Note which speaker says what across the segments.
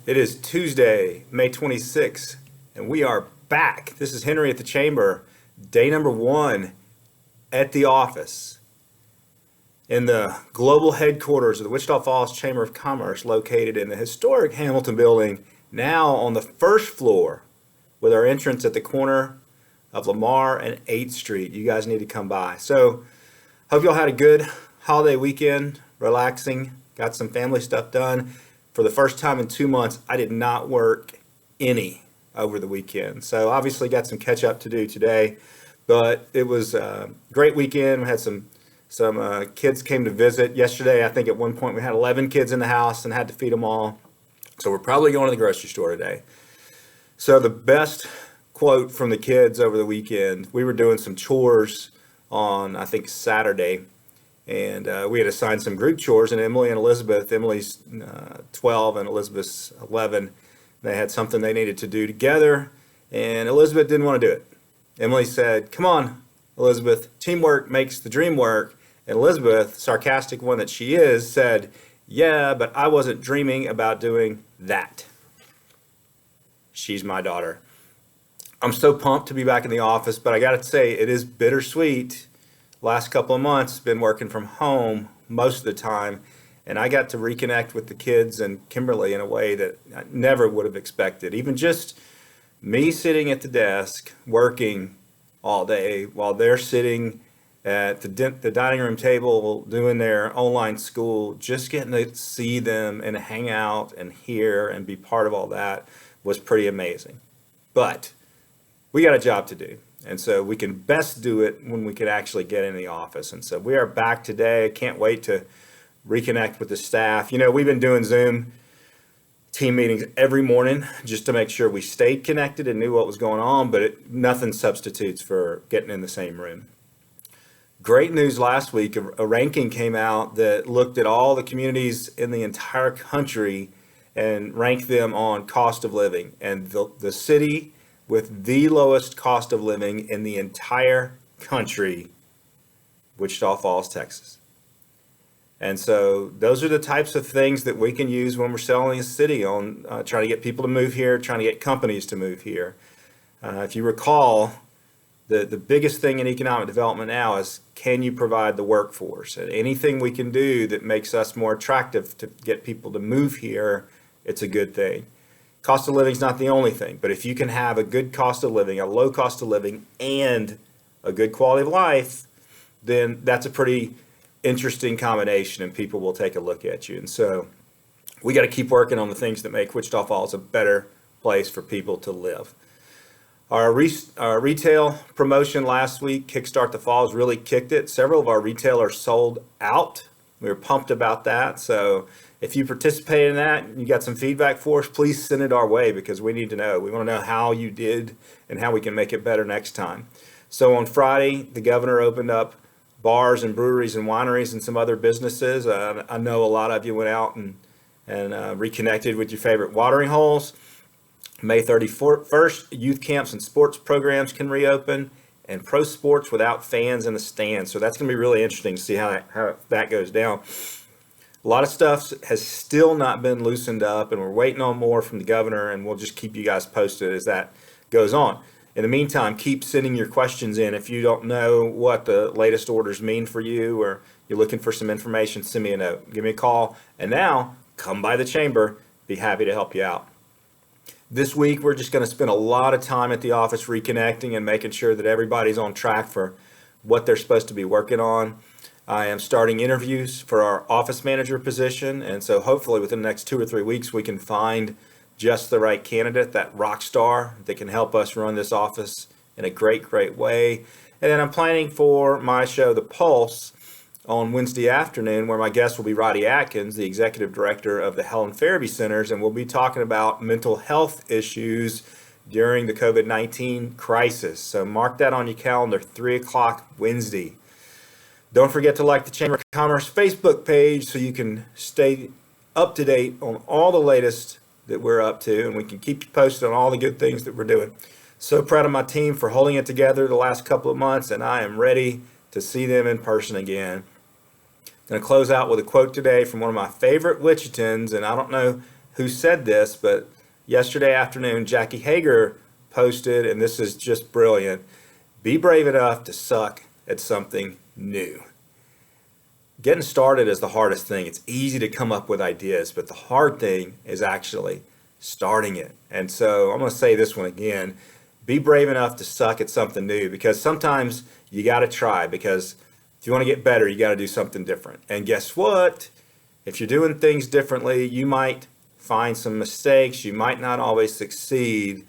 Speaker 1: It is Tuesday, May 26th, and we are back. This is Henry at the Chamber, day number 1 at the office in the global headquarters of the Wichita Falls Chamber of Commerce, located in the historic Hamilton building, now on the first floor with our entrance at the corner of Lamar and 8th Street. You guys need to come by. So, hope y'all had a good holiday weekend, relaxing, got some family stuff done. For the first time in 2 months, I did not work any over the weekend. So obviously got some catch up to do today, but it was a great weekend. We had some kids came to visit yesterday. I think at one point we had 11 kids in the house and had to feed them all. So we're probably going to the grocery store today. So the best quote from the kids over the weekend, we were doing some chores on, I think, Saturday. And we had assigned some group chores, and Emily and Elizabeth, Emily's 12 and Elizabeth's 11, they had something they needed to do together, and Elizabeth didn't want to do it. Emily said, "Come on, Elizabeth, teamwork makes the dream work." And Elizabeth, sarcastic one that she is, said, "Yeah, but I wasn't dreaming about doing that." She's my daughter. I'm so pumped to be back in the office, but I got to say, it is bittersweet. Last couple of months, been working from home most of the time, and I got to reconnect with the kids and Kimberly in a way that I never would have expected. Even just me sitting at the desk, working all day, while they're sitting at the dining room table doing their online school, just getting to see them and hang out and hear and be part of all that was pretty amazing. But we got a job to do. And so we can best do it when we can actually get in the office. And so we are back today. I can't wait to reconnect with the staff. You know, we've been doing Zoom team meetings every morning just to make sure we stayed connected and knew what was going on, but nothing substitutes for getting in the same room. Great news last week, a ranking came out that looked at all the communities in the entire country and ranked them on cost of living. And the city with the lowest cost of living in the entire country, Wichita Falls, Texas. And so those are the types of things that we can use when we're selling a city on, trying to get people to move here, trying to get companies to move here. If you recall, the biggest thing in economic development now is, can you provide the workforce? And anything we can do that makes us more attractive to get people to move here, it's a good thing. Cost of living is not the only thing, but if you can have a good cost of living, a low cost of living, and a good quality of life, then that's a pretty interesting combination, and people will take a look at you. And so we got to keep working on the things that make Wichita Falls a better place for people to live. Our retail promotion last week, Kickstart the Falls, really kicked it. Several of our retailers sold out. We were pumped about that. So if you participated in that and you got some feedback for us, please send it our way, because we need to know. We want to know how you did and how we can make it better next time. So on Friday, the governor opened up bars and breweries and wineries and some other businesses. I know a lot of you went out and reconnected with your favorite watering holes. May 31st, youth camps and sports programs can reopen, and pro sports without fans in the stands. So that's going to be really interesting to see how that goes down. A lot of stuff has still not been loosened up, and we're waiting on more from the governor, and we'll just keep you guys posted as that goes on. In the meantime, keep sending your questions in. If you don't know what the latest orders mean for you, or you're looking for some information, send me a note. Give me a call. And now, come by the chamber. Be happy to help you out. This week, we're just going to spend a lot of time at the office reconnecting and making sure that everybody's on track for what they're supposed to be working on. I am starting interviews for our office manager position, and so hopefully within the next 2 or 3 weeks we can find just the right candidate, that rock star that can help us run this office in a great way. And then I'm planning for my show, The Pulse, on Wednesday afternoon, where my guest will be Roddy Atkins, the executive director of the Helen Farabee Centers, and we'll be talking about mental health issues during the COVID-19 crisis. So mark that on your calendar, 3 o'clock Wednesday. Don't forget to like the Chamber of Commerce Facebook page so you can stay up to date on all the latest that we're up to, and we can keep you posted on all the good things that we're doing. So proud of my team for holding it together the last couple of months, and I am ready to see them in person again. Going to close out with a quote today from one of my favorite Wichitans, and I don't know who said this, but yesterday afternoon, Jackie Hager posted, and this is just brilliant: be brave enough to suck at something new. Getting started is the hardest thing. It's easy to come up with ideas, but the hard thing is actually starting it. And so I'm going to say this one again: be brave enough to suck at something new, because sometimes you got to try, because if you want to get better, you got to do something different. And guess what? If you're doing things differently, you might find some mistakes. You might not always succeed,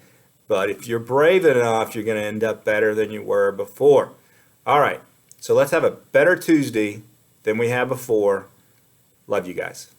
Speaker 1: but if you're brave enough, you're going to end up better than you were before. All right, so let's have a better Tuesday than we had before. Love you guys.